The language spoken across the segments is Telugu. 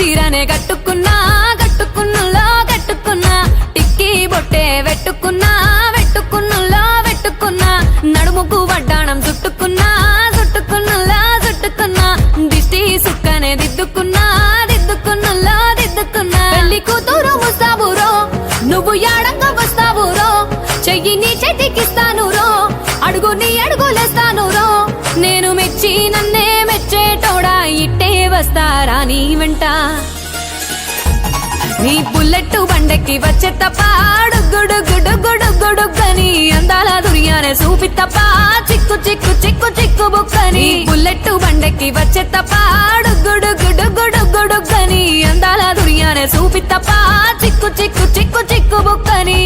చీరనే కట్టుకున్నా కట్టుకున్నులో కట్టుకున్నా టిక్కీ బొట్టే వెట్టుకున్నా వెట్టుకున్నులో వెట్టుకున్నా నడుముకు వడ్డాణం చుట్టుకున్నా చుట్టుకున్నులో చుట్టుకున్నా దిష్టి సుక్కనే దిద్దుకున్నా దిద్దుకున్నులో దిద్దుకున్నా పెళ్లి కూతురు ముస్తాబురో నువ్వు యాడంగా వస్తావురో చెయ్యి నీ చేతికిస్తాను రో అడుగు నీ అడుగులేస్తాను రో నేను మెచ్చి నన్నే మెచ్చేటోడా ఇట్టే వస్తారా నీ వెంట నీ బుల్లెట్ బండెక్కి వచ్చే తప్ప గుడుగుడుగుడుగుడుగుడుగని అందాల దుర్యానే చూపి తప్ప చిక్కు చిక్కు చిక్కు చిక్కు బుక్కని బుల్లెట్ బండెక్కి వచ్చే తప్ప గుడుగుడుగుడుగుడుగని అందాల దుర్యానే చూపి తప్ప చిక్కు చిక్కు చిక్కు చిక్కు బుక్కని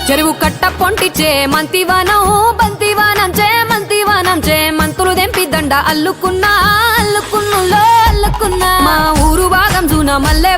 చెరువు కట్ట పొంటిచే మంతివానం బంతివానం చే మంతులు దెంపి దండ అల్లుకున్నా అల్లుకున్నులో అల్లుకున్నా మా ఊరు భాగం జూన మల్లెవా